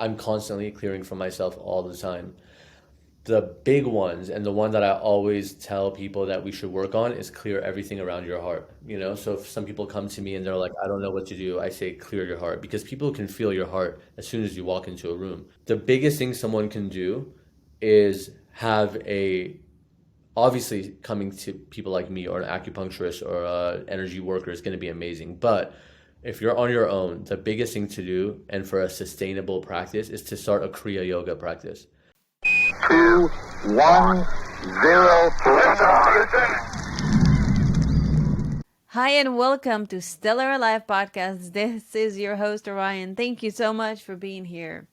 I'm constantly clearing for myself all the time. The big ones and the one that I always tell people that we should work on is clear everything around your heart. So if some people come to me and they're like, I don't know what to do, I say clear your heart because people can feel your heart as soon as you walk into a room. The biggest thing someone can do is have a obviously coming to people like me or an acupuncturist or a energy worker is going to be amazing, but if you're on your own, the biggest thing to do and for a sustainable practice is to start a Kriya Yoga practice. 2, 1, 0. Hi and welcome to Stellar Alive Podcast. This is your host Orion. Thank you so much for being here.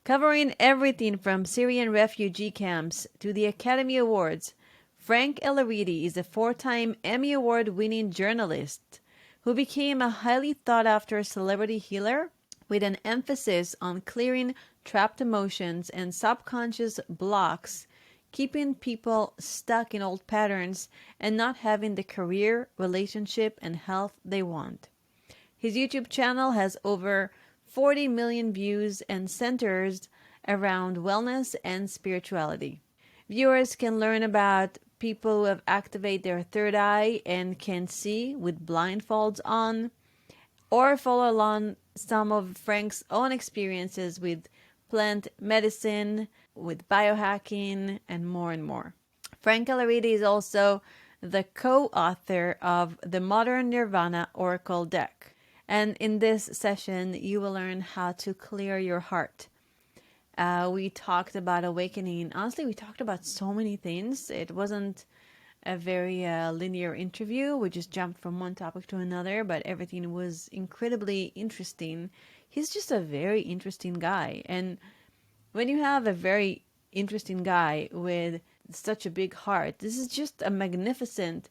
Covering everything from Syrian refugee camps to the Academy Awards, Frank Elaridi is a 4-time Emmy Award-winning journalist who became a highly sought-after celebrity healer with an emphasis on clearing trapped emotions and subconscious blocks, keeping people stuck in old patterns and not having the career, relationship, and health they want. His YouTube channel has over 40 million views and centers around wellness and spirituality. Viewers can learn about people who have activated their third eye and can see with blindfolds on, or follow along some of Frank's own experiences with plant medicine, with biohacking, and more and more. Frank Elaridi is also the co-author of the Modern Nirvana Oracle deck. And in this session, you will learn how to clear your heart. We talked about awakening. Honestly, we talked about so many things. It wasn't a very linear interview. We just jumped from one topic to another, but everything was incredibly interesting. He's just a very interesting guy. And when you have a very interesting guy with such a big heart, this is just a magnificent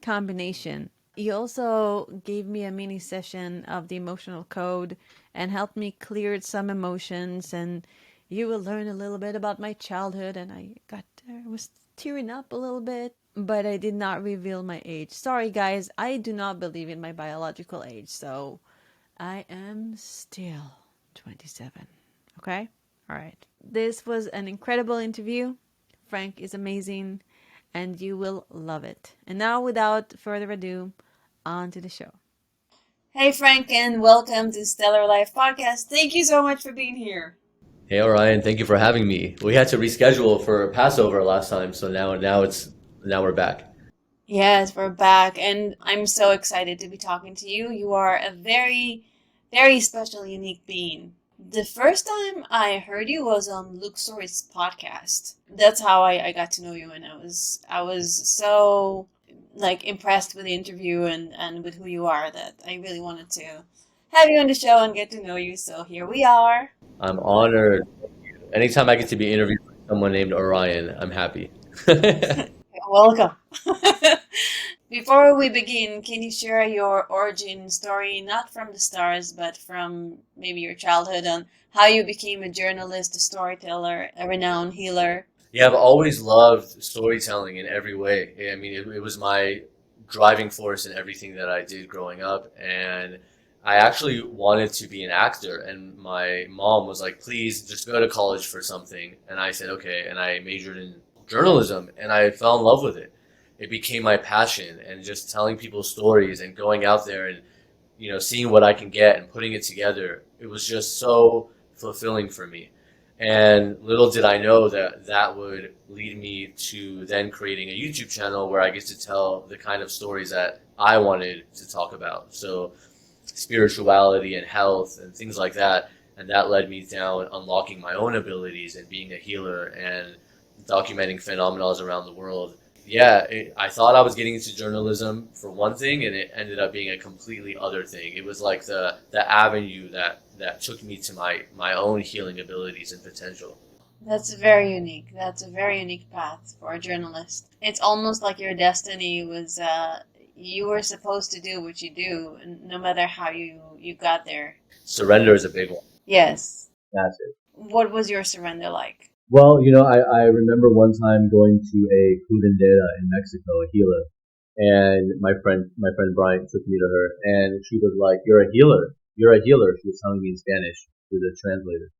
combination. He also gave me a mini session of the emotional code and helped me clear some emotions, and you will learn a little bit about my childhood, and I was tearing up a little bit, but I did not reveal my age. Sorry guys, I do not believe in my biological age, so I am still 27. Okay? All right. This was an incredible interview. Frank is amazing and you will love it. And now, without further ado, on to the show. Hey, Frank, and welcome to Stellar Life Podcast. Thank you so much for being here. Hey Orion, thank you for having me. We had to reschedule for Passover last time, so now we're back. Yes, we're back, and I'm so excited to be talking to you. You are a very, very special, unique being. The first time I heard you was on Luke Story's podcast. That's how I got to know you, and I was so impressed with the interview and with who you are that I really wanted to have you on the show and get to know you. So here we are. I'm honored. Anytime I get to be interviewed by someone named Orion, I'm happy. Welcome. Before we begin, can you share your origin story, not from the stars, but from maybe your childhood, on how you became a journalist, a storyteller, a renowned healer? Yeah, I've always loved storytelling in every way. I mean, it was my driving force in everything that I did growing up. And I actually wanted to be an actor. And my mom was like, please just go to college for something. And I said, okay. And I majored in journalism and I fell in love with it. It became my passion and just telling people stories and going out there and, seeing what I can get and putting it together. It was just so fulfilling for me. And little did I know that that would lead me to then creating a YouTube channel where I get to tell the kind of stories that I wanted to talk about. So spirituality and health and things like that. And that led me down unlocking my own abilities and being a healer and documenting phenomena around the world. Yeah, I thought I was getting into journalism for one thing, and it ended up being a completely other thing. It was like the avenue that took me to my own healing abilities and potential. That's very unique. That's a very unique path for a journalist. It's almost like your destiny was, you were supposed to do what you do, no matter how you got there. Surrender is a big one. Yes. That's it. What was your surrender like? Well, I remember one time going to a curandera in Mexico, a healer, and my friend Brian took me to her, and she was like, "You're a healer. You're a healer." She was telling me in Spanish through the translator,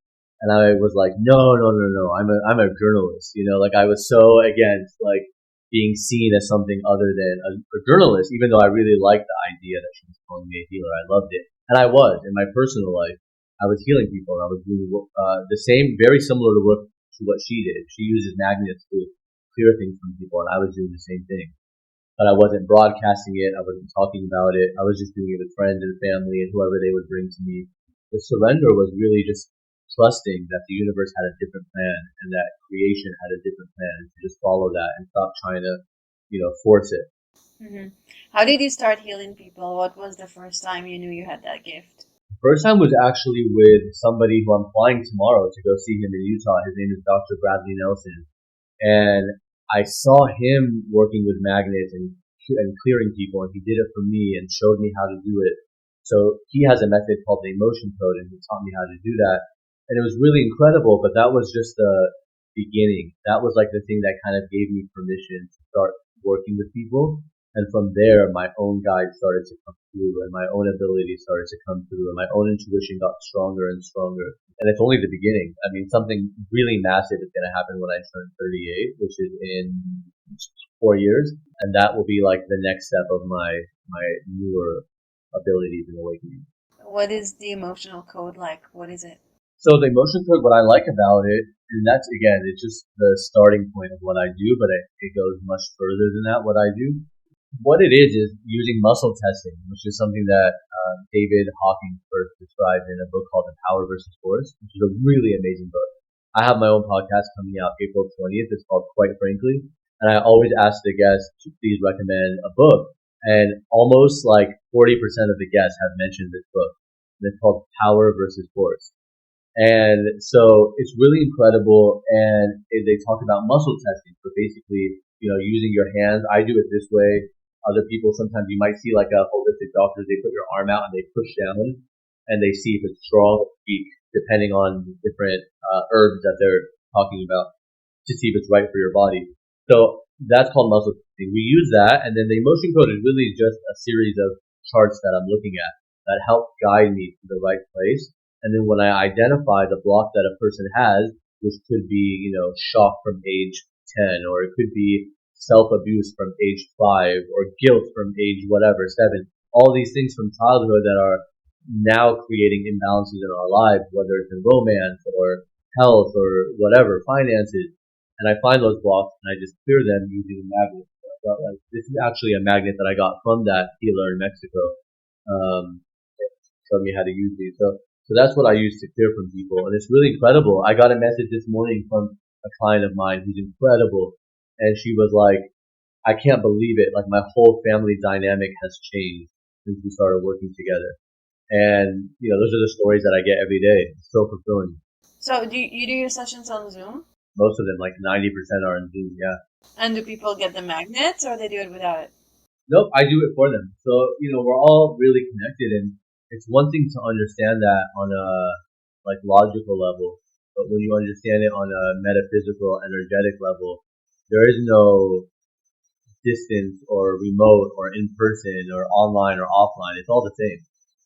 And I was like, no, no, no, no. I'm a journalist. Like I was so against like being seen as something other than a journalist, even though I really liked the idea that she was calling me a healer. I loved it. And I was in my personal life. I was healing people and I was doing the same, very similar to what she did. She uses magnets to clear things from people and I was doing the same thing. But I wasn't broadcasting it. I wasn't talking about it. I was just doing it with friends and family and whoever they would bring to me. The surrender was really just trusting that the universe had a different plan and that creation had a different plan and to just follow that and stop trying to, force it. Hmm. How did you start healing people? What was the first time you knew you had that gift? First time was actually with somebody who I'm flying tomorrow to go see him in Utah. His name is Dr. Bradley Nelson. And I saw him working with magnets and clearing people, and he did it for me and showed me how to do it. So he has a method called the emotion code, and he taught me how to do that. And it was really incredible, but that was just the beginning. That was like the thing that kind of gave me permission to start working with people. And from there, my own guide started to come through, and my own ability started to come through, and my own intuition got stronger and stronger. And it's only the beginning. I mean, something really massive is going to happen when I turn 38, which is in 4 years, and that will be like the next step of my newer abilities and awakening. What is the emotional code like? What is it? So the emotion code, what I like about it, and that's again, it's just the starting point of what I do, but it goes much further than that. What I do, what it is using muscle testing, which is something that David Hawking first described in a book called The Power versus Force, which is a really amazing book. I have my own podcast coming out April 20th. It's called Quite Frankly. And I always ask the guests to please recommend a book. And almost like 40% of the guests have mentioned this book. And it's called Power versus Force. And so it's really incredible. And they talk about muscle testing. So basically, using your hands. I do it this way. Other people, sometimes you might see like a holistic doctor, they put your arm out and they push down and they see if it's strong or weak, depending on different herbs that they're talking about to see if it's right for your body. So that's called muscle testing. We use that, and then the emotion code is really just a series of charts that I'm looking at that help guide me to the right place. And then when I identify the block that a person has, which could be, shock from age 10, or it could be self-abuse from age 5, or guilt from age whatever, 7, all these things from childhood that are now creating imbalances in our lives, whether it's in romance or health or whatever, finances. And I find those blocks and I just clear them using a magnet. So I thought, like, this is actually a magnet that I got from that healer in Mexico. Showed me how to use these. So that's what I use to clear from people. And it's really incredible. I got a message this morning from a client of mine who's incredible. And she was like, I can't believe it. Like my whole family dynamic has changed since we started working together. And, those are the stories that I get every day. It's so fulfilling. So do you do your sessions on Zoom? Most of them, like 90% are in Zoom, yeah. And do people get the magnets or they do it without it? Nope, I do it for them. So, we're all really connected, and it's one thing to understand that on a like logical level, but when you understand it on a metaphysical, energetic level, there is no distance or remote or in person or online or offline. It's all the same.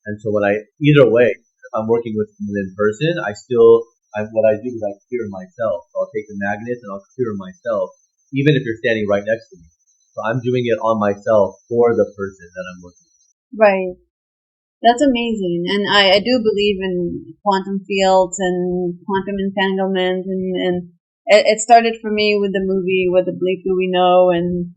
And so either way, if I'm working with someone in person, what I do is I clear myself. So I'll take the magnets and I'll clear myself, even if you're standing right next to me. So I'm doing it on myself for the person that I'm working with. Right. That's amazing. And I do believe in quantum fields and quantum entanglement. And it started for me with the movie What the Bleep Do We Know? And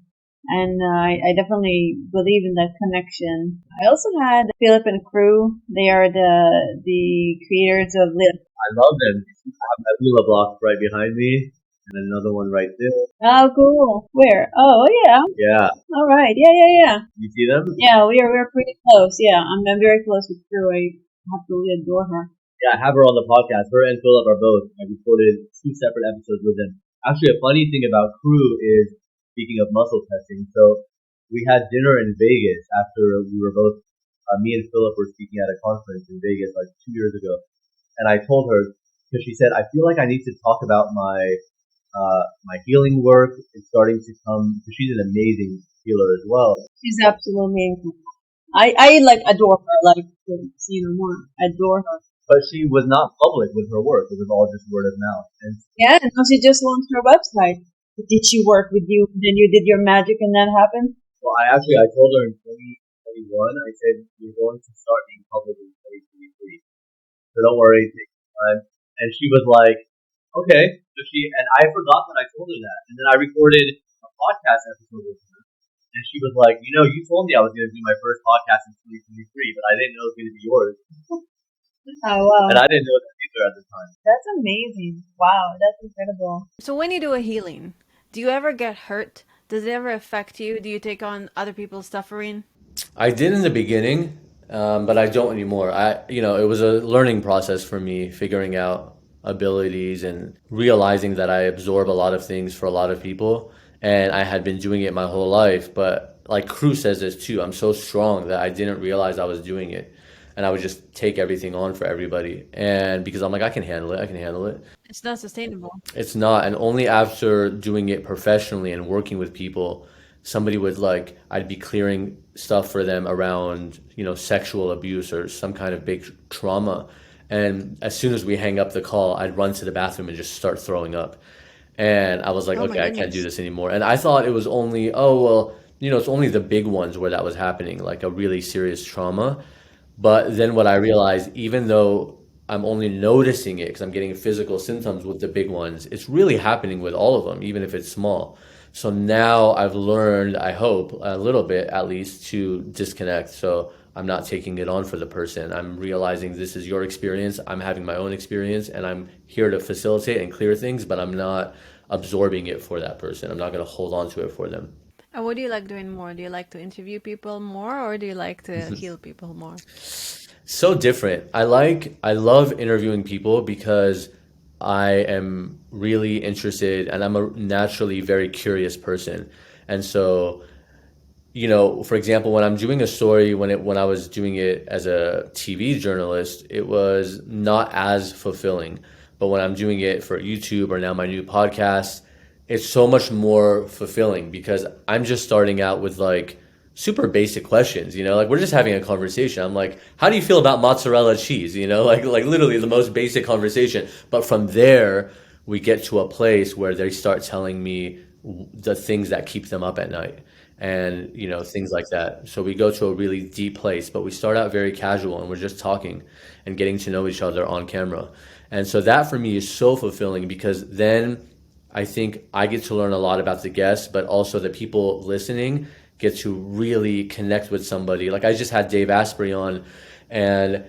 I definitely believe in that connection. I also had Philip and crew. They are the creators of Lit. I love them. I have a Lila block right behind me and another one right there. Oh, cool. Where? Oh, yeah. Yeah. All right. Yeah. You see them? Yeah, we're pretty close. Yeah, I'm very close with crew. I absolutely adore her. Yeah, I have her on the podcast. Her and Philip are both. I recorded 2 separate episodes with them. Actually, a funny thing about crew is, speaking of muscle testing, so we had dinner in Vegas after we were both, me and Philip were speaking at a conference in Vegas like 2 years ago. And I told her, because she said, I feel like I need to talk about my healing work. It's starting to come, because she's an amazing healer as well. She's absolutely amazing. I like adore her, like, say no more. Adore her. but she was not public with her work. It was all just word of mouth. And Yeah, and now she just launched her website. Did she work with you? Then you did your magic and that happened? well, I told her in 2021, I said, you're going to start being public in 2023. So don't worry, take your time. And she was like, okay. And I forgot that I told her that. And then I recorded a podcast episode with her. And she was like, you told me I was going to do my first podcast in 2023, but I didn't know it was going to be yours. Oh, And wow. I didn't know that either at the time. That's amazing. Wow, that's incredible. So when you do a healing, do you ever get hurt? Does it ever affect you? Do you take on other people's suffering? I did in the beginning, but I don't anymore. It was a learning process for me, figuring out abilities and realizing that I absorb a lot of things for a lot of people. And I had been doing it my whole life, but like Crew says this too, I'm so strong that I didn't realize I was doing it. And I would just take everything on for everybody. And because I'm like, I can handle it, I can handle it. It's not sustainable. It's not, and only after doing it professionally and working with people, somebody would like, I'd be clearing stuff for them around, sexual abuse or some kind of big trauma. And as soon as we hang up the call, I'd run to the bathroom and just start throwing up. And I was like, Oh my okay, I can't do goodness. this anymore. And I thought it was only, oh, well, it's only the big ones where that was happening, like a really serious trauma. But then what I realized, even though I'm only noticing it because I'm getting physical symptoms with the big ones, it's really happening with all of them, even if it's small. So now I've learned, I hope, a little bit at least, to disconnect. So I'm not taking it on for the person. I'm realizing this is your experience. I'm having my own experience, and I'm here to facilitate and clear things, but I'm not absorbing it for that person. I'm not going to hold on to it for them. And what do you like doing more? Do you like to interview people more or do you like to heal people more? So different. I love interviewing people because I am really interested and I'm a naturally very curious person. And so, for example, when I'm doing a story, when I was doing it as a TV journalist, it was not as fulfilling. But when I'm doing it for YouTube or now my new podcast, it's so much more fulfilling because I'm just starting out with like super basic questions, like we're just having a conversation. I'm like, how do you feel about mozzarella cheese? Like literally the most basic conversation. But from there, we get to a place where they start telling me the things that keep them up at night and things like that. So we go to a really deep place, but we start out very casual and we're just talking and getting to know each other on camera. And so that for me is so fulfilling because then I think I get to learn a lot about the guests, but also the people listening get to really connect with somebody. Like I just had Dave Asprey on, and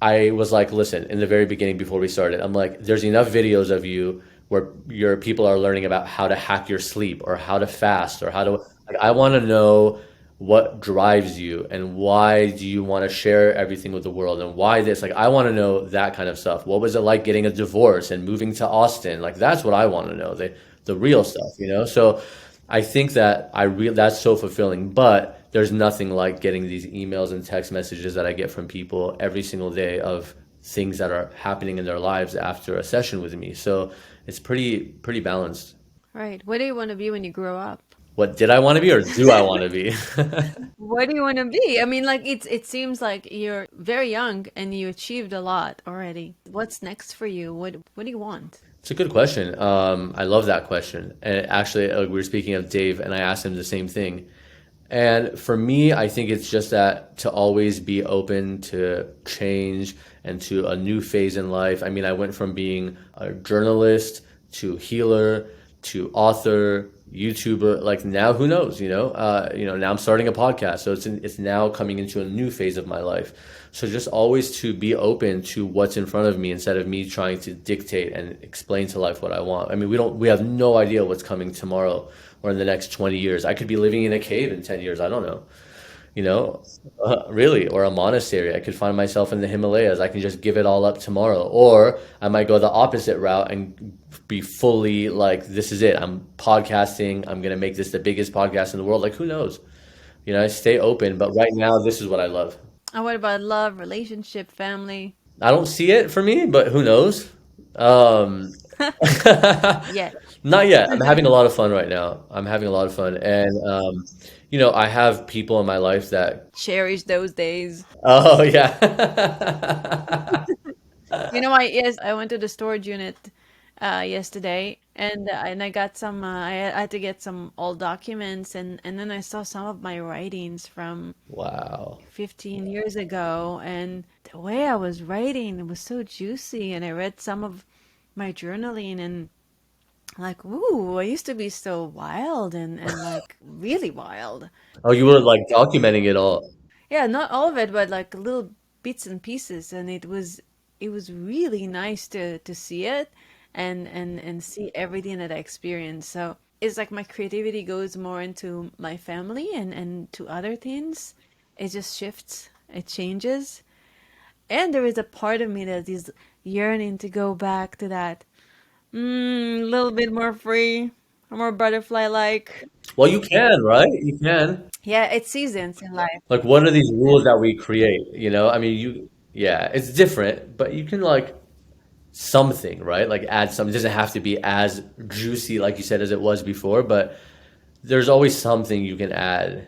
I was like, listen, in the very beginning before we started, I'm like, there's enough videos of you where your people are learning about how to hack your sleep or how to fast or how to, like, I want to know what drives you and why do you want to share everything with the world and why this, like, I want to know that kind of stuff. What was it like getting a divorce and moving to Austin? Like, that's what I want to know, the real stuff. So I think that that's so fulfilling, but there's nothing like getting these emails and text messages that I get from people every single day of things that are happening in their lives after a session with me. So it's pretty balanced. Right. What do you want to be when you grow up? What did I want to be or do I want to be? What do you want to be? I mean, like it seems like you're very young and you achieved a lot already. What's next for you? What do you want? It's a good question. I love that question. And actually, we were speaking of Dave, and I asked him the same thing. And for me, I think it's just that to always be open to change and to a new phase in life. I mean, I went from being a journalist to healer to author, YouTuber. Like now, who knows? Now I'm starting a podcast, so it's now coming into a new phase of my life. So just always to be open to what's in front of me instead of me trying to dictate and explain to life what I want. I mean, we have no idea what's coming tomorrow or in the next 20 years. I could be living in a cave in 10 years. I don't know, you know, really, or a monastery. I could find myself in the Himalayas. I can just give it all up tomorrow. Or I might go the opposite route and be fully like, this is it. I'm podcasting. I'm going to make this the biggest podcast in the world. Like, who knows? I stay open. But right now, this is what I love. And what about love, relationship, family? I don't see it for me, but who knows? Um, Yeah. Not yet. I'm having a lot of fun right now. I'm having a lot of fun. And, I have people in my life that, Cherish those days. oh, yeah. You know, I went to the storage unit yesterday, and I got some. I had to get some old documents, and then I saw some of my writings from Wow. 15 years ago, and the way I was writing, it was so juicy. And I read some of my journaling, and like, ooh, I used to be so wild and like really wild. Oh, you were like documenting it all. Yeah, not all of it, but like little bits and pieces, and it was really nice to see it and see everything that I experienced. So it's like my creativity goes more into my family and to other things. It just shifts, it changes. And there is a part of me that is yearning to go back to that little bit more free, more butterfly like. Well, you can, right? You can. Yeah, it's seasons in life. Like, what are these rules that we create? I mean, yeah, it's different, but you can like something, right? Like add something. It doesn't have to be as juicy, like you said, as it was before, but there's always something you can add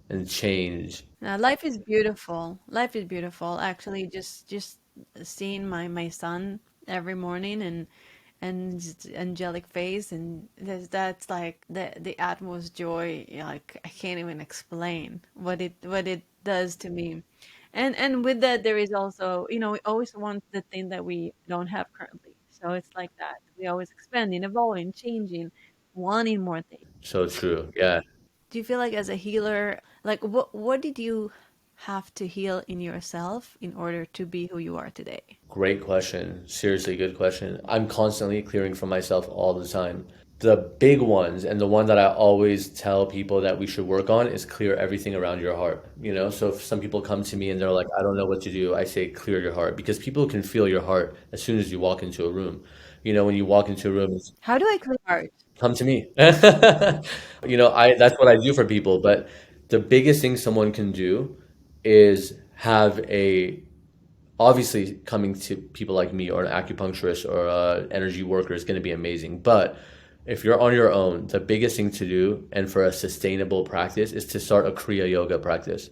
and change. Life is beautiful. Life is beautiful. Actually, just seeing my son every morning and just angelic face, and that's like the utmost joy. Like I can't even explain what it does to me. And with that, there is also, we always want the thing that we don't have currently. So it's like that. We always expanding, evolving, changing, wanting more things. So true. Yeah. Do you feel like as a healer, like what did you have to heal in yourself in order to be who you are today? Great question. Seriously, good question. I'm constantly clearing for myself all the time. The big ones and the one that I always tell people that we should work on is clear everything around your heart. So if some people come to me and they're like, I don't know what to do, I say clear your heart because people can feel your heart as soon as you walk into a room. When you walk into a room, it's How do I clear art? come to me. I that's what I do for people, but the biggest thing someone can do is have a obviously coming to people like me or an acupuncturist or a energy worker is going to be amazing, but if you're on your own, the biggest thing to do and for a sustainable practice is to start a kriya yoga practice.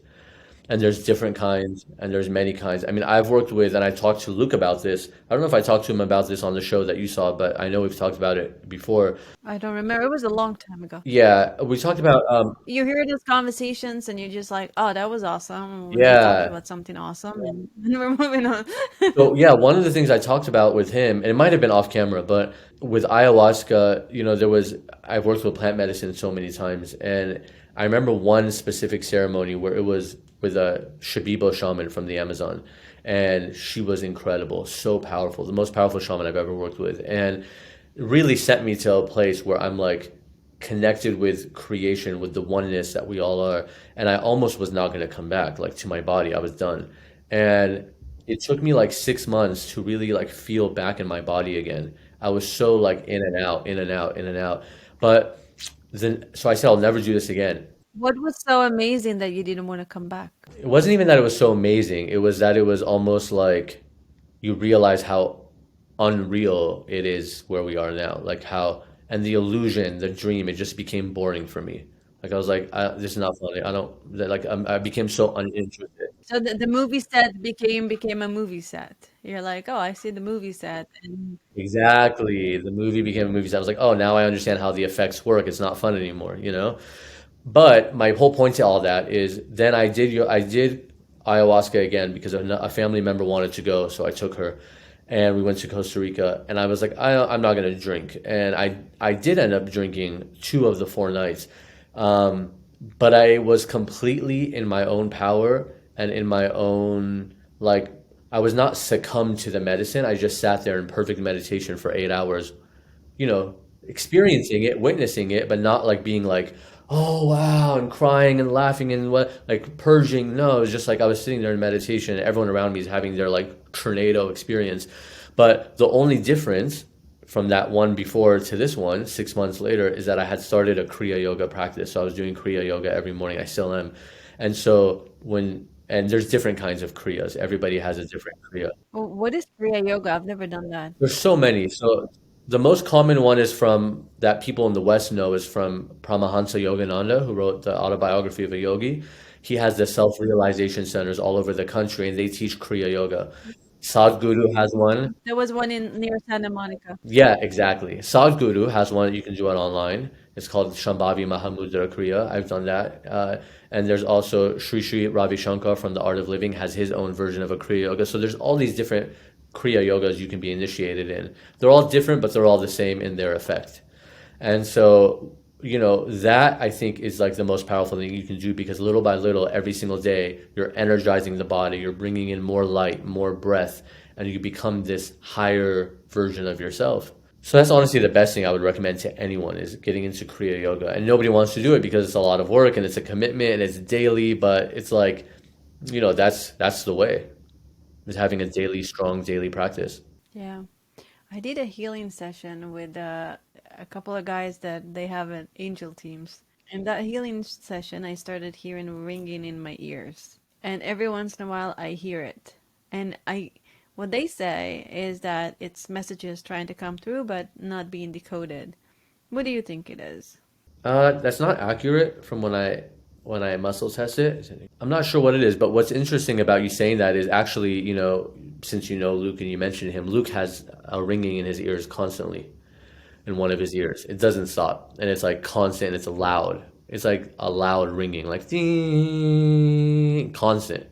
And there's different kinds and there's many kinds. I mean, I've worked with and I talked to Luke about this. I don't know if I talked to him about this on the show that you saw, but I know we've talked about it before. I don't remember. It was a long time ago. Yeah, we talked about You hear those conversations and you're just like, oh, that was awesome. We're just talking yeah. about something awesome, and we're moving on. So yeah, one of the things I talked about with him, and it might have been off camera, but with ayahuasca, I've worked with plant medicine so many times, and I remember one specific ceremony where it was with a Shipibo shaman from the Amazon, and she was incredible, so powerful, the most powerful shaman I've ever worked with, and it really sent me to a place where I'm like connected with creation, with the oneness that we all are, and I almost was not going to come back, like to my body. I was done, and it took me like 6 months to really like feel back in my body again. I was so like in and out, in and out, in and out. But then, so I said, I'll never do this again. What was so amazing that you didn't want to come back? It wasn't even that it was so amazing. It was that it was almost like you realize how unreal it is where we are now. Like how, and the illusion, the dream, it just became boring for me. Like I was like, this is not funny. I don't, like, I became so uninterested. So the movie set became a movie set. You're like, oh, I see the movie set, and Exactly. The movie became a movie. So I was like, oh, now I understand how the effects work. It's not fun anymore. But my whole point to all that is then I did ayahuasca again because a family member wanted to go, so I took her, and we went to Costa Rica. And I was like, I'm not gonna drink, and I did end up drinking 2 of the 4 nights, um, but I was completely in my own power and in my own like I was not succumbed to the medicine. I just sat there in perfect meditation for 8 hours, experiencing it, witnessing it, but not like being like, oh wow, and crying and laughing and what like purging. No, it was just like I was sitting there in meditation and everyone around me is having their like tornado experience. But the only difference from that one before to this one, 6 months later, is that I had started a Kriya Yoga practice. So I was doing Kriya Yoga every morning. I still am. And so and there's different kinds of Kriyas. Everybody has a different Kriya. what is Kriya Yoga? I've never done that. There's so many. So the most common one is from that people in the West know is from Paramahansa Yogananda, who wrote the autobiography of a yogi. He has the self-realization centers all over the country, and they teach Kriya Yoga. Sadhguru has one. There was one in near Santa Monica. Yeah, exactly. Sadhguru has one. You can do it online. It's called Shambhavi Mahamudra Kriya. I've done that. And there's also Sri Sri Ravi Shankar from The Art of Living has his own version of a Kriya Yoga. So there's all these different Kriya Yogas you can be initiated in. They're all different, but they're all the same in their effect. And so, that I think is like the most powerful thing you can do because little by little, every single day, you're energizing the body, you're bringing in more light, more breath, and you become this higher version of yourself. So that's honestly the best thing I would recommend to anyone is getting into Kriya Yoga. And nobody wants to do it because it's a lot of work and it's a commitment and it's daily, but it's like, that's the way. Is having a daily, strong daily practice. Yeah. I did a healing session with a couple of guys that they have an angel teams. In that healing session, I started hearing ringing in my ears. And every once in a while, I hear it. And what they say is that it's messages trying to come through, but not being decoded. What do you think it is? That's not accurate from when I muscle test it. I'm not sure what it is, but what's interesting about you saying that is actually, since you know Luke and you mentioned him, Luke has a ringing in his ears constantly, in one of his ears. It doesn't stop, and it's like constant. It's loud. It's like a loud ringing, like ding, constant,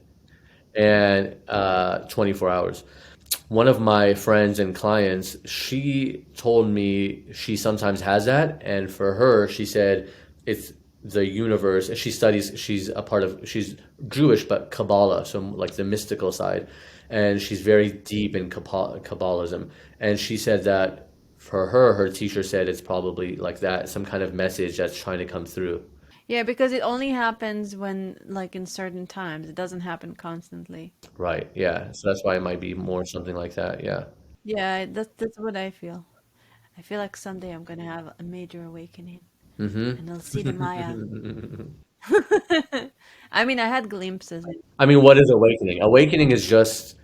and 24 hours. One of my friends and clients, she told me she sometimes has that, and for her, she said it's the universe. She studies. She's Jewish, but Kabbalah, so like the mystical side, and she's very deep in Kabbalism. And she said that for her, her teacher said it's probably like that, some kind of message that's trying to come through. Yeah, because it only happens when, like, in certain times. It doesn't happen constantly. Right. Yeah. So that's why it might be more something like that. Yeah. Yeah, that's what I feel. I feel like someday I'm gonna have a major awakening and I'll see the Maya. I mean, I had glimpses. I mean, what is awakening? Awakening is just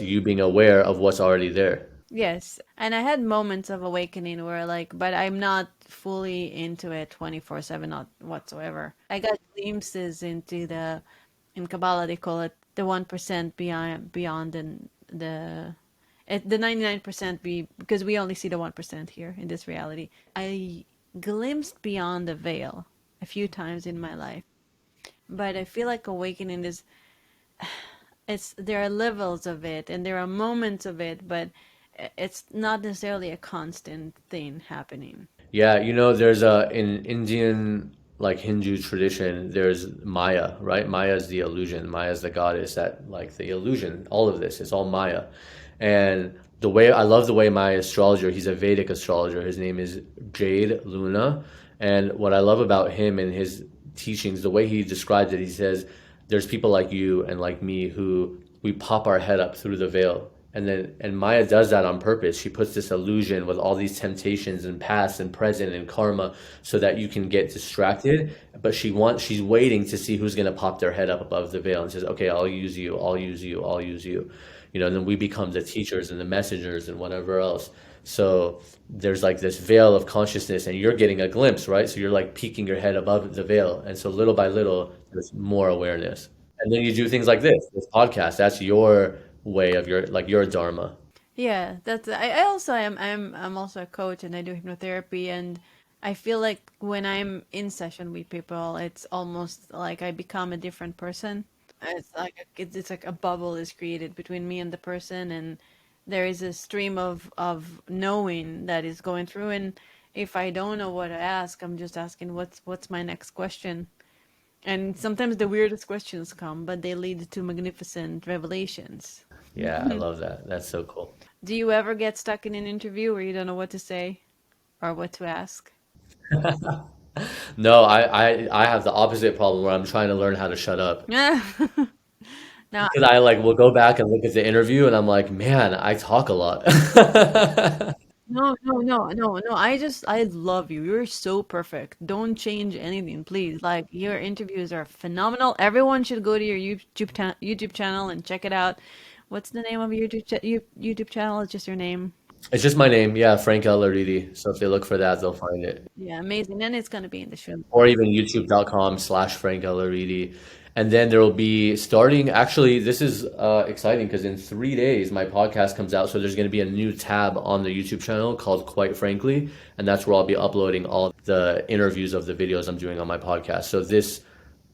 you being aware of what's already there. Yes, and I had moments of awakening where, like, but I'm not fully into it 24/7, not whatsoever. I got glimpses into in Kabbalah they call it the 1% beyond the 99% be because we only see the 1% here in this reality. I glimpsed beyond the veil a few times in my life, but I feel like awakening is it's there are levels of it and there are moments of it, but it's not necessarily a constant thing happening. Yeah, there's in Indian like Hindu tradition, there's Maya, right? Maya is the illusion. Maya is the goddess that like the illusion. All of this, it's all Maya. And the way I love the way my astrologer, he's a Vedic astrologer. His name is Jade Luna. And what I love about him and his teachings, the way he describes it, he says, there's people like you and like me who we pop our head up through the veil. And Maya does that on purpose. She puts this illusion with all these temptations and past and present and karma so that you can get distracted. But she's waiting to see who's gonna pop their head up above the veil and says, okay, I'll use you, I'll use you, I'll use you. And then we become the teachers and the messengers and whatever else. So there's like this veil of consciousness and you're getting a glimpse, right? So you're like peeking your head above the veil. And so little by little, there's more awareness. And then you do things like this podcast. That's your way of your dharma. Yeah, that's I also I'm also a coach and I do hypnotherapy and I feel like when I'm in session with people, it's almost like I become a different person. It's like a bubble is created between me and the person, and there is a stream of knowing that is going through. And if I don't know what to ask, I'm just asking what's my next question. And sometimes the weirdest questions come, but they lead to magnificent revelations. Yeah, I love that. That's so cool. Do you ever get stuck in an interview where you don't know what to say or what to ask? No, I have the opposite problem where I'm trying to learn how to shut up. Now, Because I like will go back and look at the interview and I'm like, man, I talk a lot. no. I love you. You're so perfect. Don't change anything, please. Like your interviews are phenomenal. Everyone should go to your YouTube channel and check it out. What's the name of your YouTube channel? It's just your name. It's just my name, yeah, Frank Elaridi. So if they look for that, they'll find it. Yeah, amazing. And it's gonna be in the show. Or even youtube.com/Frank Elaridi. And then there will be starting, actually, this is exciting because in 3 days my podcast comes out. So there's going to be a new tab on the YouTube channel called Quite Frankly. And that's where I'll be uploading all the interviews of the videos I'm doing on my podcast. So this,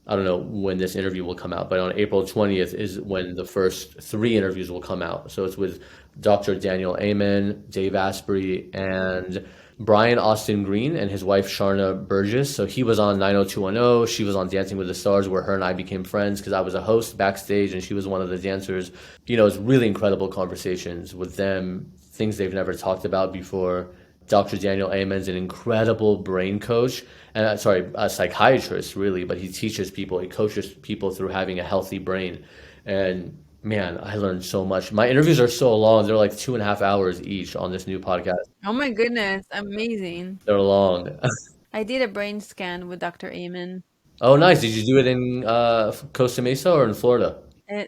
I don't know when this interview will come out, but on April 20th is when the first three interviews will come out. So it's with Dr. Daniel Amen, Dave Asprey, and Brian Austin Green and his wife Sharna Burgess. So he was on 90210. She was on Dancing with the Stars, where her and I became friends because I was a host backstage and she was one of the dancers. It's really incredible conversations with them, things they've never talked about before. Dr. Daniel Amen's an incredible brain coach, and sorry, a psychiatrist really, but he teaches people, he coaches people through having a healthy brain. And man, I learned so much. My interviews are so long; they're like 2.5 hours each on this new podcast. Oh my goodness, amazing. They're long. I did a brain scan with Dr. Amen. Oh, nice. Did you do it in Costa Mesa or in Florida?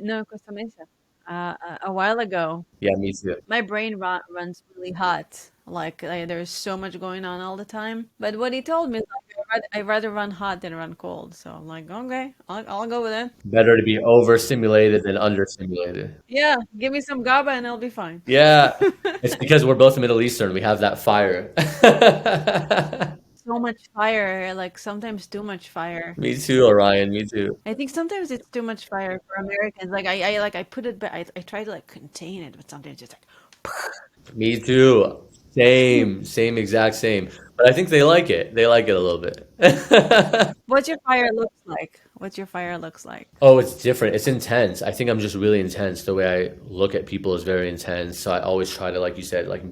No, Costa Mesa. A while ago. Yeah, me too. My brain runs really hot. Like there's so much going on all the time. But what he told me is like I'd rather run hot than run cold. So I'm like, okay, I'll go with it. Better to be overstimulated than understimulated. Yeah, give me some GABA and I'll be fine. Yeah, it's because we're both Middle Eastern. We have that fire. So much fire, like sometimes too much fire. Me too, Orion. Me too. I think sometimes it's too much fire for Americans. Like I put it back. I try to like contain it, but sometimes it's like Me too. Same, exact same. But I think they like it. They like it a little bit. what your fire looks like. What your fire looks like. Oh, it's different. It's intense. I think I'm just really intense. The way I look at people is very intense. So I always try to, like you said, like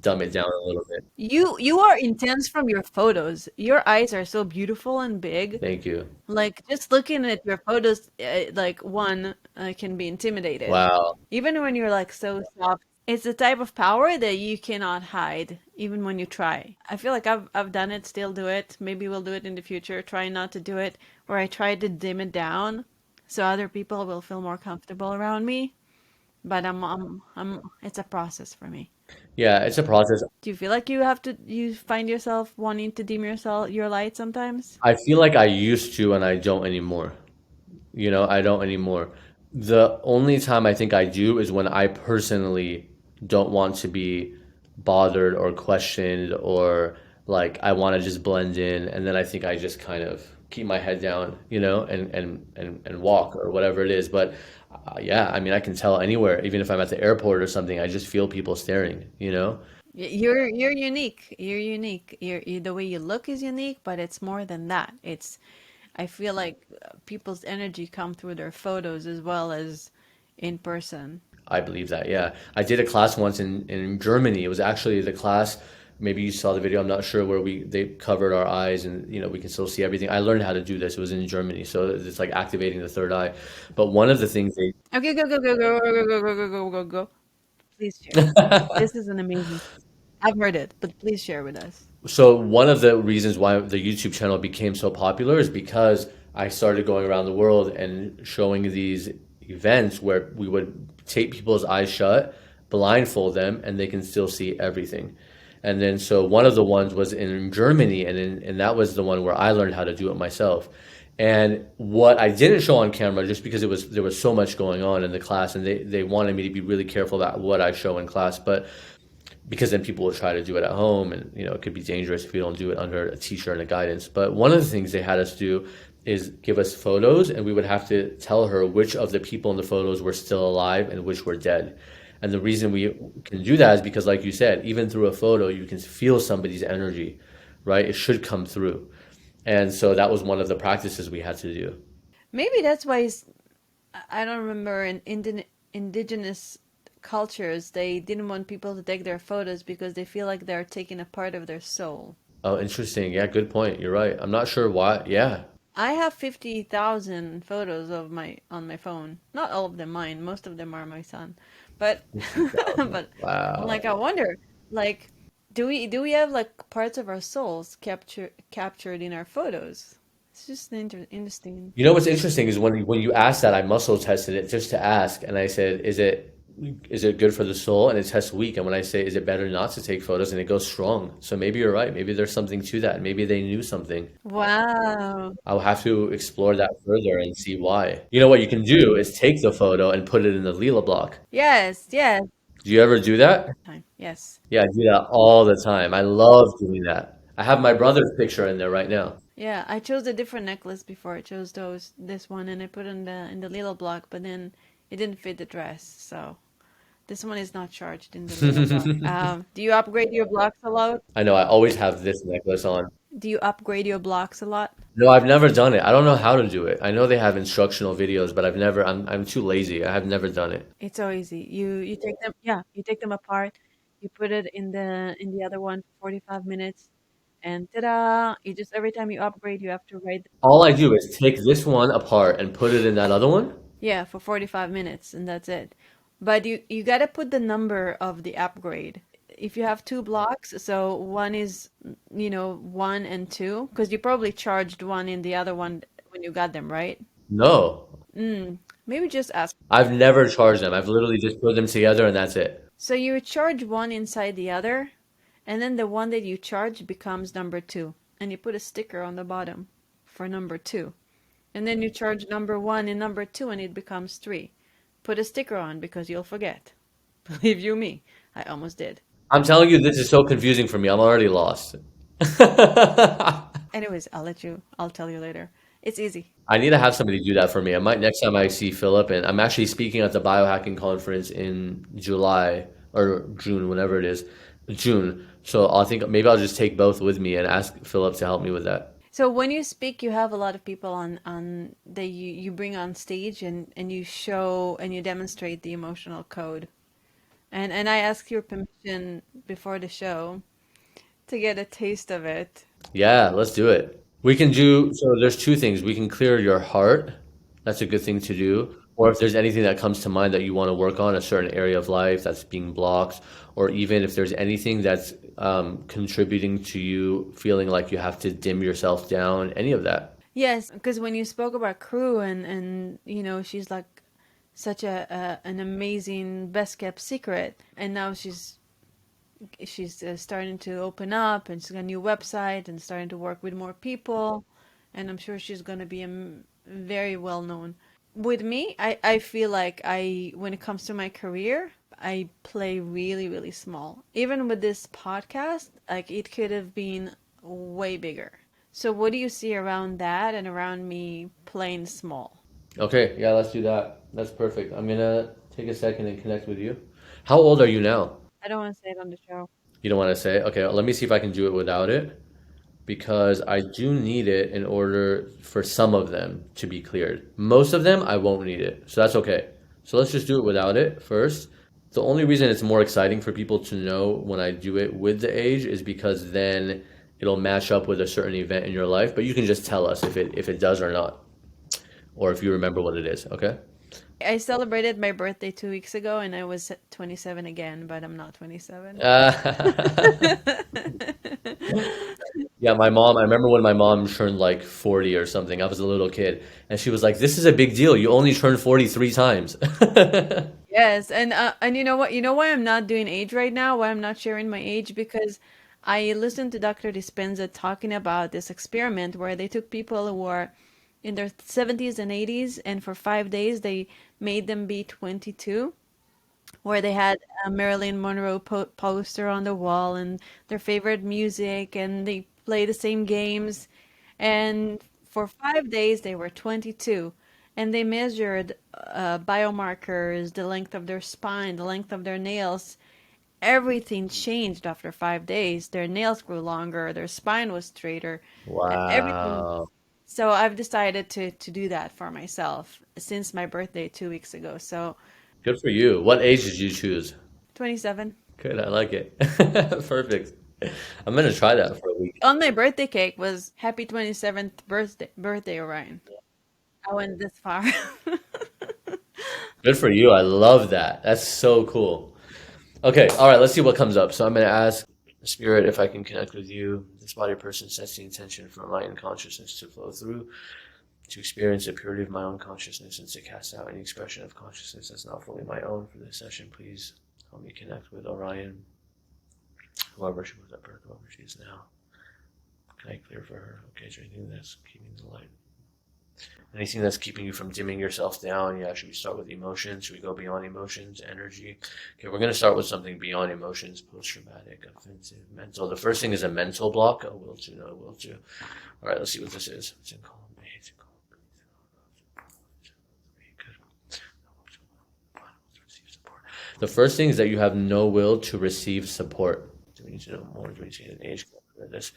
dumb it down a little bit. You are intense from your photos. Your eyes are so beautiful and big. Thank you. Like just looking at your photos, like one can be intimidated. Wow. Even when you're like so soft, it's the type of power that you cannot hide, even when you try. I feel like I've done it, still do it. Maybe we'll do it in the future. Try not to do it, where I try to dim it down, so other people will feel more comfortable around me. But it's a process for me. Yeah, it's a process. Do you feel like you find yourself wanting to dim your light sometimes? I feel like I used to and I don't anymore. I don't anymore. The only time I think I do is when I personally don't want to be bothered or questioned, or like I want to just blend in, and then I think I just kind of keep my head down, and walk or whatever it is. But yeah, I mean, I can tell anywhere, even if I'm at the airport or something, I just feel people staring. You're unique. You're unique. The way you look is unique, but it's more than that. I feel like people's energy come through their photos as well as in person. I believe that, yeah. I did a class once in Germany. It was actually the class, maybe you saw the video, I'm not sure, where they covered our eyes and we can still see everything. I learned how to do this. It was in Germany. So it's like activating the third eye. But one of the things Okay, go, go, go, go, go, go, go, go, go, go, go. Please share. This is an amazing. I've heard it, but please share with us. So one of the reasons why the YouTube channel became so popular is because I started going around the world and showing these events where we would tape people's eyes shut, blindfold them, and they can still see everything. And then so one of the ones was in Germany, and that was the one where I learned how to do it myself. And what I didn't show on camera, just because there was so much going on in the class, and they wanted me to be really careful about what I show in class, but because then people will try to do it at home, and it could be dangerous if you don't do it under a teacher and a guidance. But one of the things they had us do is give us photos, and we would have to tell her which of the people in the photos were still alive and which were dead. And the reason we can do that is because, like you said, even through a photo, you can feel somebody's energy, right? It should come through. And so that was one of the practices we had to do. Maybe that's why I don't remember in indigenous cultures, they didn't want people to take their photos because they feel like they're taking a part of their soul. Oh, interesting. Yeah, good point. You're right. I'm not sure why. Yeah. I have 50,000 photos on my phone. Not all of them mine. Most of them are my son. But but Wow. like I wonder, like do we have like parts of our souls captured in our photos? It's just interesting. What's interesting is when you asked that, I muscle tested it just to ask, and I said, "Is it is it good for the soul? And it tests weak. And when I say, is it better not to take photos? And it goes strong. So maybe you're right. Maybe there's something to that. Maybe they knew something. Wow. I'll have to explore that further and see why. You know what you can do is take the photo and put it in the Lila block. Yes, yes. Do you ever do that? Time. Yes. Yeah, I do that all the time. I love doing that. I have my brother's picture in there right now. Yeah, I chose a different necklace before. I chose this one and I put it in the little block, but then it didn't fit the dress. So this one is not charged in the little block. Do you upgrade your blocks a lot? I know I always have this necklace on. Do you upgrade your blocks a lot? No, I've never done it. I don't know how to do it. I know they have instructional videos, but I'm too lazy. I have never done it. It's so easy. You take them, yeah, you take them apart. You put it in the other one for 45 minutes, and ta-da! You just every time you upgrade, you have to write. All I do is take this one apart and put it in that other one. Yeah, for 45 minutes, and that's it. But you gotta put the number of the upgrade. If you have two blocks, so one is, one and two, because you probably charged one in the other one when you got them, right? No, Maybe just ask. I've never charged them. I've literally just put them together and that's it. So you charge one inside the other, and then the one that you charge becomes number two, and you put a sticker on the bottom for number two. And then you charge number one and number two, and it becomes three. Put a sticker on because you'll forget. Believe you me, I almost did. I'm telling you, this is so confusing for me. I'm already lost. Anyways, I'll tell you later. It's easy. I need to have somebody do that for me. I might next time I see Philip, and I'm actually speaking at the biohacking conference in July or June, whenever it is, June. So I think maybe I'll just take both with me and ask Philip to help me with that. So when you speak, you have a lot of people on that you bring on stage and you show and you demonstrate the emotional code. And I ask your permission before the show to get a taste of it. Yeah, let's do it. We can do, so there's two things. We can clear your heart. That's a good thing to do. Or if there's anything that comes to mind that you want to work on, a certain area of life that's being blocked, or even if there's anything that's contributing to you feeling like you have to dim yourself down, any of that. Yes, because when you spoke about Crew and she's like such an amazing best kept secret, and now she's starting to open up, and she's got a new website and starting to work with more people, and I'm sure she's going to be very well known. With me, I feel like when it comes to my career, I play really, really small. Even with this podcast, like it could have been way bigger. So what do you see around that and around me playing small? Okay, yeah, let's do that. That's perfect. I'm gonna take a second and connect with you. How old are you now? I don't want to say it on the show. You don't want to say? Okay, let me see if I can do it without it because I do need it in order for some of them to be cleared. Most of them, I won't need it. So that's okay. So let's just do it without it first. The only reason it's more exciting for people to know when I do it with the age is because then it'll match up with a certain event in your life, but you can just tell us if it does or not, or if you remember what it is, okay? I celebrated my birthday 2 weeks ago and I was 27 again, but I'm not 27. Yeah, my mom, I remember when my mom turned like 40 or something. I was a little kid, and she was like, "This is a big deal. You only turned 43 times." Yes, and you know what? You know why I'm not doing age right now? Why I'm not sharing my age? Because I listened to Dr. Dispenza talking about this experiment where they took people who were in their 70s and 80s, and for 5 days they made them be 22, where they had a Marilyn Monroe poster on the wall and their favorite music, and they play the same games. And for 5 days, they were 22. And they measured biomarkers, the length of their spine, the length of their nails. Everything changed after 5 days. Their nails grew longer, their spine was straighter, everything. Wow. So I've decided to do that for myself since my birthday 2 weeks ago. So Good for you. What age did you choose? 27. Good, I like it. Perfect. I'm gonna try that for a week. On my birthday cake was happy 27th birthday, Orion. I went this far. Good for you. I love that. That's so cool. Okay, all right, let's see what comes up. So I'm gonna ask Spirit if I can connect with you. This body person sets the intention for enlightened consciousness to flow through. to experience the purity of my own consciousness and to cast out any expression of consciousness that's not fully my own. For this session, please help me connect with Orion, whoever she was at birth, whoever she is now. Can I clear for her? Okay, is there anything that's keeping the light? Anything that's keeping you from dimming yourself down? Yeah, should we start with emotions? Should we go beyond emotions, energy? Okay, we're going to start with something beyond emotions, post-traumatic, offensive, mental. The first thing is a mental block, a will to, no will to. All right, let's see what this is. It's in column A. It's in column B. The first thing is that you have no will to receive support. Do we need to know more? Do we need to get an age for this?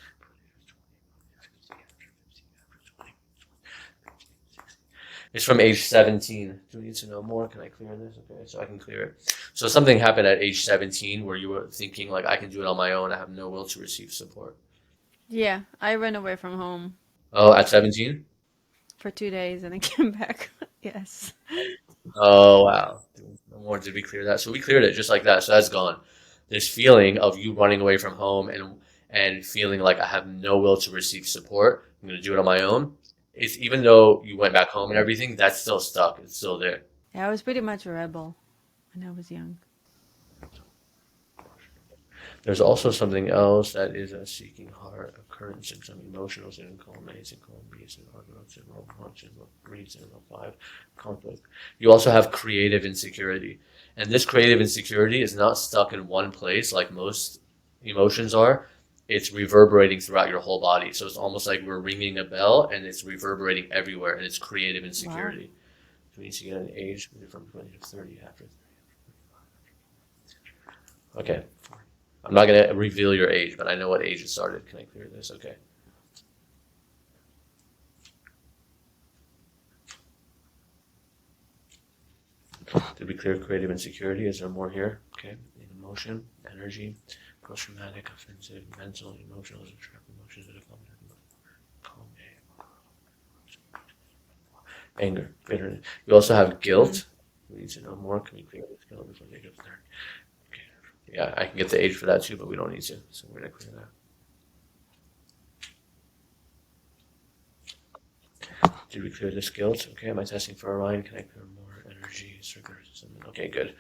It's from age 17. Do we need to know more? Can I clear this? Okay, so I can clear it. So something happened at age 17 where you were thinking, like, I can do it on my own. I have no will to receive support. Yeah, I ran away from home Oh, at 17? for 2 days and I came back. Yes. Oh, wow. No more. Did we clear that? So we cleared it just like that. So that's gone. This feeling of you running away from home and feeling like I have no will to receive support. I'm going to do it on my own. It's even though you went back home and everything, that's still stuck. It's still there. Yeah, I was pretty much a rebel when I was young. There's also something else that is a seeking heart, occurrence in some emotionals in column A, in column B, in arguments, in row 1, in row 3, in row 5, conflict. You also have creative insecurity. And this creative insecurity is not stuck in one place like most emotions are. It's reverberating throughout your whole body. So it's almost like we're ringing a bell and it's reverberating everywhere, and it's creative insecurity. So we need to get an age from 20 to 30 after 30. Okay. I'm not going to reveal your age, but I know what age it started. Can I clear this? Okay. Did we clear creative insecurity? Is there more here? Okay. Emotion, energy, post-traumatic, offensive, mental, emotional, emotions that have come calm, anger, bitterness. You also have guilt. We need to know more. Can we clear this guilt before they get there? Okay. Yeah, I can get the age for that too, but we don't need to. So we're going to clear that. Did we clear this guilt? Okay, am I testing for Orion? Can I clear more energy, circular system? Okay, good.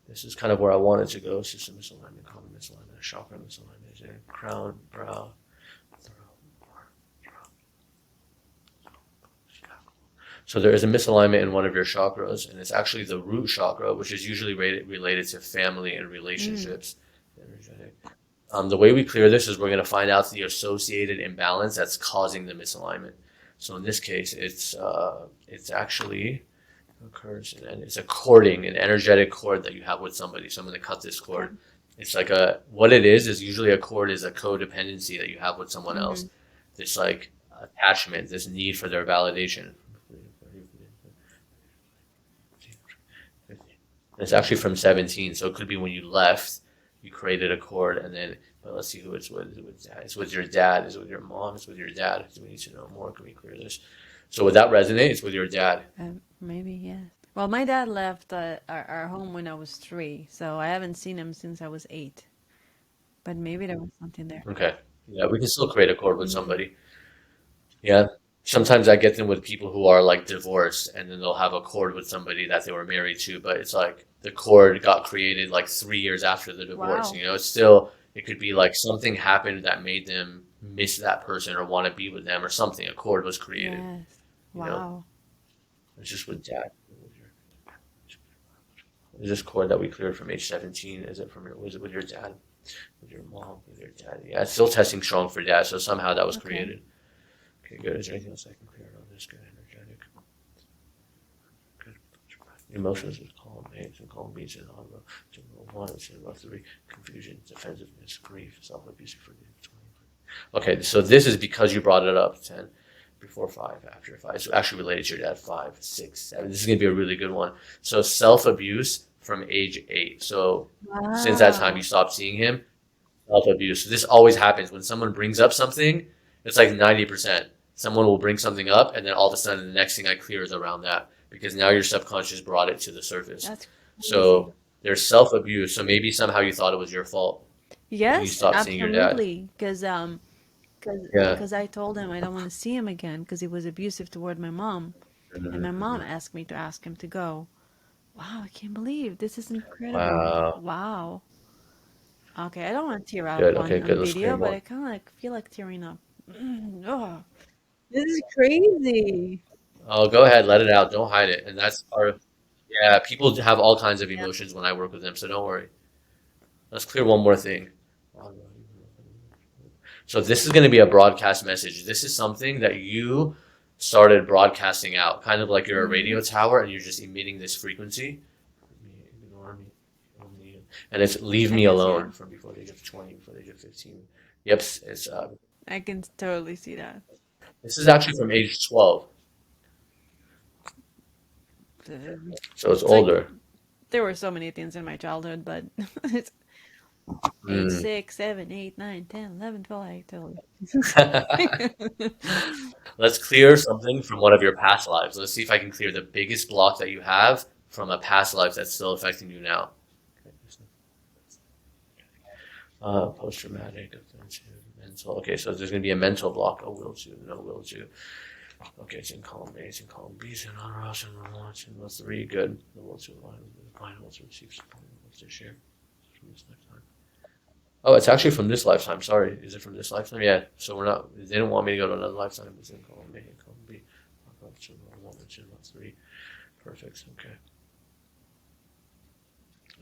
This is kind of where I wanted to go. System misalignment, common misalignment, chakra misalignment, is there? Crown, brow, throat. So there is a misalignment in one of your chakras, and it's actually the root chakra, which is usually related to family and relationships. Energetic. The way we clear this is we're going to find out the associated imbalance that's causing the misalignment. So in this case, it's actually occurs, and it's a cording, an energetic cord that you have with somebody. So I'm going to cut this cord. It's like what it is usually a cord is a codependency that you have with someone else. This like attachment, this need for their validation. It's actually from 17, so it could be when you left, you created a cord, and then, but let's see who it's with. Is it with dad? It's with your dad. Is it with your mom? It's with your dad. Do we need to know more? Can we clear this? So would that resonate? It's with your dad. Maybe, yeah. Well, my dad left our home when I was 3, so I haven't seen him since I was 8. But maybe there was something there. Okay. Yeah, we can still create a cord with somebody. Yeah. Sometimes I get them with people who are like divorced, and then they'll have a cord with somebody that they were married to, but it's like the cord got created like 3 years after the divorce. Wow. You know, it's still, it could be like something happened that made them miss that person or want to be with them or something. A cord was created. Yes. You know? Wow. It's just with dad. Is this cord that we cleared from age 17? Was it with your dad? With your mom? With your dad? Yeah, it's still testing strong for dad, so somehow that was created. Okay, good. Is there anything else I can clear on this? Good, energetic. Good. Emotions is column A, and column B is in row 1, it's in row 3. Confusion, defensiveness, grief, self-abuse, forgiveness. Okay, so this is because you brought it up. 10. Before 5, after 5. So actually related to your dad, 5, 6, 7. This is going to be a really good one. So self-abuse from age 8. So since that time you stopped seeing him, self-abuse. So this always happens. When someone brings up something, it's like 90%. Someone will bring something up, and then all of a sudden the next thing I clear is around that. Because now your subconscious brought it to the surface. That's crazy. So there's self-abuse. So maybe somehow you thought it was your fault. Yes, You stopped seeing your dad. absolutely. Because Yeah. because I told him I don't want to see him again because he was abusive toward my mom, and my mom Mhm. asked me to ask him to go. Wow, I can't believe this is incredible. Wow. Wow. Okay, I don't want to tear up Good. Okay, good. on Let's clear video, but more. I kind of like feel like tearing up. Oh, this is crazy. Oh, go ahead, let it out. Don't hide it. And that's part of, yeah, people have all kinds of Yeah. emotions when I work with them, so don't worry. Let's clear one more thing. So this is going to be a broadcast message. This is something that you started broadcasting out, kind of like you're a Hmm. radio tower and you're just emitting this frequency. Ignore me. And it's leave I me guess, yeah. alone from before the age of 20, before the age of 15. Yep, it's I can totally see that. this is actually from age 12, so it's It's like older. there were so many things in my childhood, but it's age Mm. 6, 7, 8, 9, 10, 11, 12. I totally. Let's clear something from one of your past lives. Let's see if I can clear the biggest block that you have from a past life that's still affecting you now. Post-traumatic, offensive, mental. Okay, so there's going to be a mental block. A will to, no will to. Okay, it's in column A, it's in column B, it's in honor, it's in launch, and those three. Good. The will to, line will to receive support, will to share from this lifetime. Oh, it's actually from this lifetime. Sorry, is it from this lifetime? Yeah. So we're not. They didn't want me to go to another lifetime. It's in column A and column B. One, two, three. Perfect. Okay.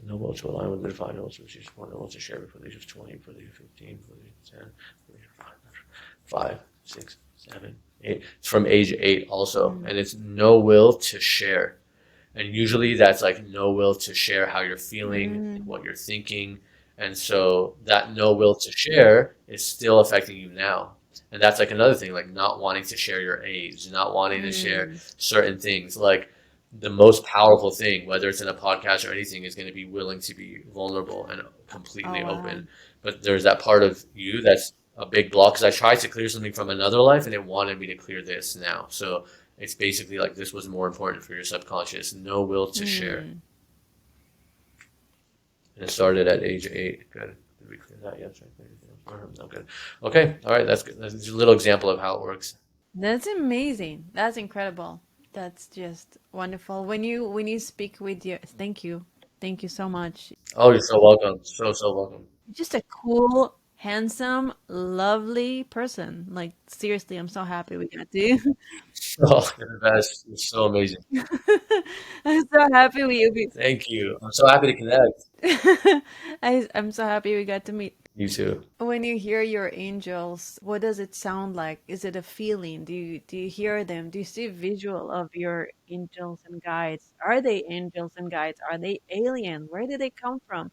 No will to align with the divine. No will to receive support. No will to share before the age of 20, before the age of 15, before the age of 10, before the age of 5, 6, 7, 8. It's from age 8 also, Mm. and it's no will to share. And usually that's like no will to share how you're feeling, Mm. what you're thinking. And so that no will to share is still affecting you now. And that's like another thing, like not wanting to share your age, not wanting to share Mm. certain things. Like the most powerful thing, whether it's in a podcast or anything, is going to be willing to be vulnerable and Oh, completely wow. open. But there's that part of you that's a big block because I tried to clear something from another life and it wanted me to clear this now. So it's basically like this was more important for your subconscious. No will to share. Mm. And it started at age 8. Good. Did we clear that? Yes. Right. No, good. Okay. All right. That's good. That's a little example of how it works. That's amazing. That's incredible. That's just wonderful. When you speak with your, thank you. Thank you so much. Oh, you're so welcome. So, so welcome. Just a cool, handsome, lovely person. Like seriously, I'm so happy we got to. Oh, you're the best. You're so amazing. I'm so happy we Thank you. I'm so happy to connect. I'm so happy we got to meet. You too. When you hear your angels, what does it sound like? Is it a feeling? Do you hear them? Do you see a visual of your angels and guides? Are they angels and guides? Are they alien? Where did they come from?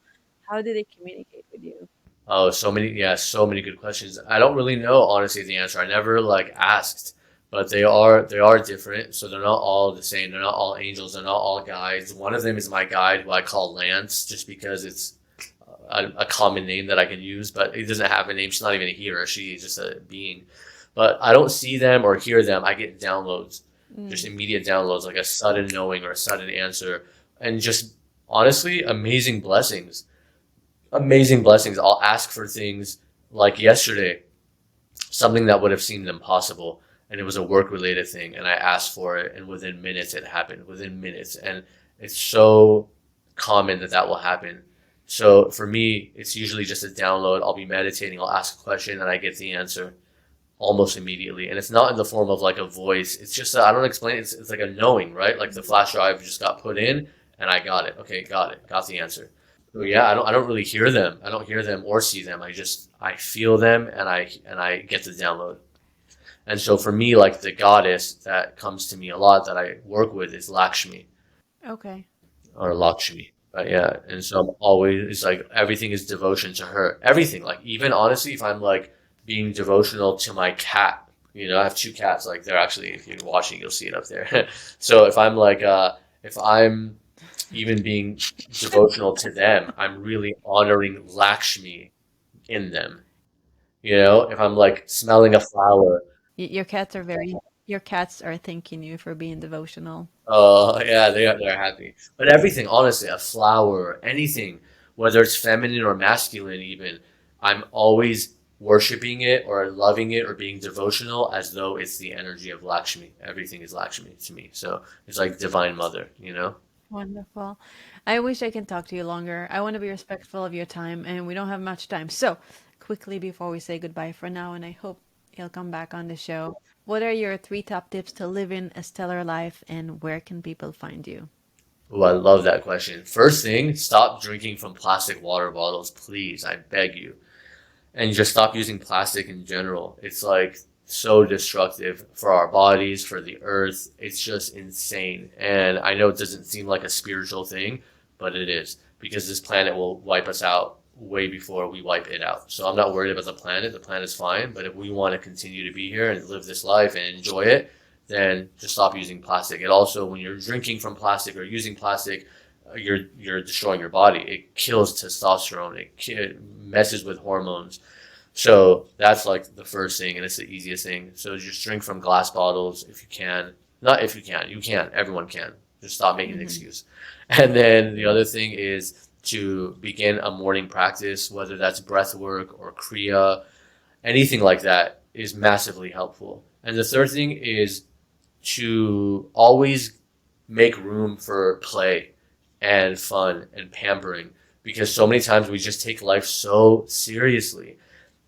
How do they communicate with you? Oh, so many, yeah, so many good questions. I don't really know, honestly, the answer. I never like asked, but they are different. So they're not all the same. They're not all angels. They're not all guides. One of them is my guide, who I call Lance, just because it's a common name that I can use, but he doesn't have a name. She's not even a he or she, just a being. But I don't see them or hear them. I get downloads, just Mm. immediate downloads, like a sudden knowing or a sudden answer, and just honestly, amazing blessings. Amazing blessings. I'll ask for things like yesterday, something that would have seemed impossible, and it was a work related thing, and I asked for it, and within minutes it happened. Within minutes, and it's so common that that will happen. So for me, it's usually just a download. I'll be meditating, I'll ask a question, and I get the answer almost immediately. And it's not in the form of like a voice. It's just I don't explain it. It's like a knowing, right? Like the flash drive just got put in, and I got it. Okay, got it. Got the answer. So yeah, I don't really hear them. I don't hear them or see them. I feel them, and I get the download. And so for me, like the goddess that comes to me a lot that I work with is Lakshmi Okay. or Lakshmi. But yeah, and so I'm always it's like everything is devotion to her. Everything, like even honestly, if I'm like being devotional to my cat, I have two cats. Like they're actually, if you're watching, you'll see it up there. So if I'm even being devotional to them, I'm really honoring Lakshmi in them. If I'm like smelling a flower. Your cats are very, your cats are thanking you for being devotional. Oh, yeah, they're happy. But everything, honestly, a flower, anything, whether it's feminine or masculine, even, I'm always worshiping it or loving it or being devotional as though it's the energy of Lakshmi. Everything is Lakshmi to me. So it's like Divine Mother, you know? Wonderful. I wish I can talk to you longer. I want to be respectful of your time, and we don't have much time. So, quickly before we say goodbye for now, and I hope you'll come back on the show, what are your three top tips to living a stellar life, and where can people find you? Oh, I love that question. First thing, stop drinking from plastic water bottles, please. I beg you. And just stop using plastic in general. It's like so destructive for our bodies, for the earth. It's just insane. And I know it doesn't seem like a spiritual thing, but it is because this planet will wipe us out way before we wipe it out. So I'm not worried about the planet. The planet's fine. But if we want to continue to be here and live this life and enjoy it, then just stop using plastic. It also, when you're drinking from plastic or using plastic, you're destroying your body. It kills testosterone. It messes with hormones. So that's like the first thing, and it's the easiest thing. So just drink from glass bottles if you can. Not if you can, you can. Everyone can. Just stop making an Hmm. excuse. And then the other thing is to begin a morning practice, whether that's breath work or kriya, anything like that is massively helpful. And the third thing is to always make room for play and fun and pampering because so many times we just take life so seriously.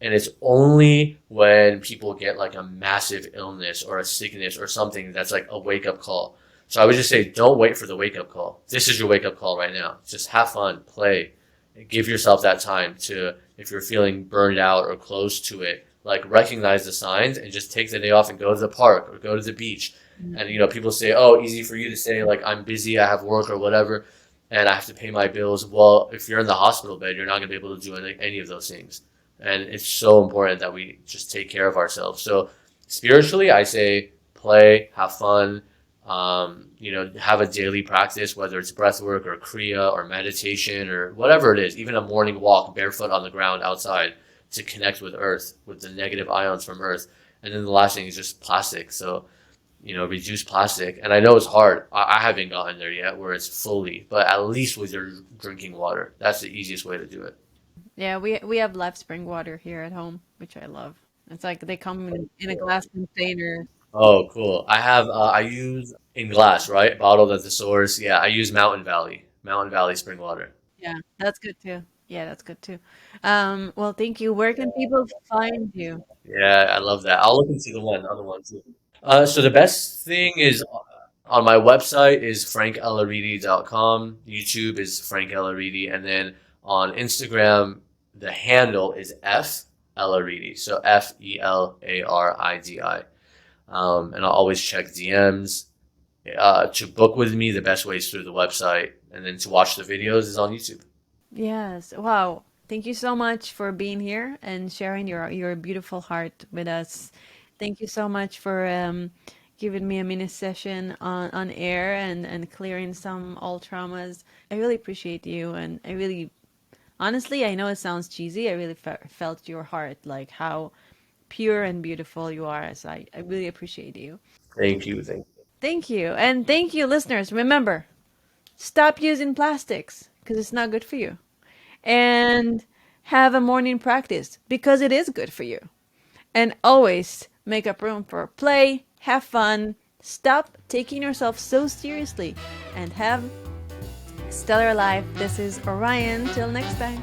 And it's only when people get like a massive illness or a sickness or something that's like a wake up call. So I would just say, don't wait for the wake up call. This is your wake up call right now. Just have fun, play, and give yourself that time to, if you're feeling burned out or close to it, like recognize the signs and just take the day off and go to the park or go to the beach. And people say, "Oh, easy for you to say like I'm busy, I have work or whatever, and I have to pay my bills." Well, if you're in the hospital bed, you're not going to be able to do any of those things. And it's so important that we just take care of ourselves. So spiritually, I say play, have fun, have a daily practice, whether it's breath work or kriya or meditation or whatever it is, even a morning walk barefoot on the ground outside to connect with earth, with the negative ions from earth. And then the last thing is just plastic. So, reduce plastic. And I know it's hard. I haven't gotten there yet where it's fully, but at least with your drinking water, that's the easiest way to do it. Yeah, we have live spring water here at home, which I love. It's like they come in a glass container. Oh, cool. I use in glass, right? Bottled at the source. Yeah, I use Mountain Valley spring water. Yeah, that's good too. Yeah, that's good too. Well, thank you. Where can people find you? Yeah, I love that. I'll look into other one too. So the best thing is on my website is frankelaridi.com. YouTube is Frank Elaridi, and then on Instagram the handle is F Elaridi. So FELARIDI. And I'll always check DMs. To book with me, the best way is through the website, and then to watch the videos is on YouTube. Yes. Wow. Thank you so much for being here and sharing your beautiful heart with us. Thank you so much for giving me a mini session on air and clearing some old traumas. I really appreciate you, and I really, honestly, I know it sounds cheesy. I really felt your heart, like how pure and beautiful you are. So I really appreciate you. Thank you. Thank you. Thank you. And thank you, listeners. Remember, stop using plastics because it's not good for you. And have a morning practice because it is good for you. And always make up room for play, have fun, stop taking yourself so seriously, and have stellar life. This is Orion. Till next time.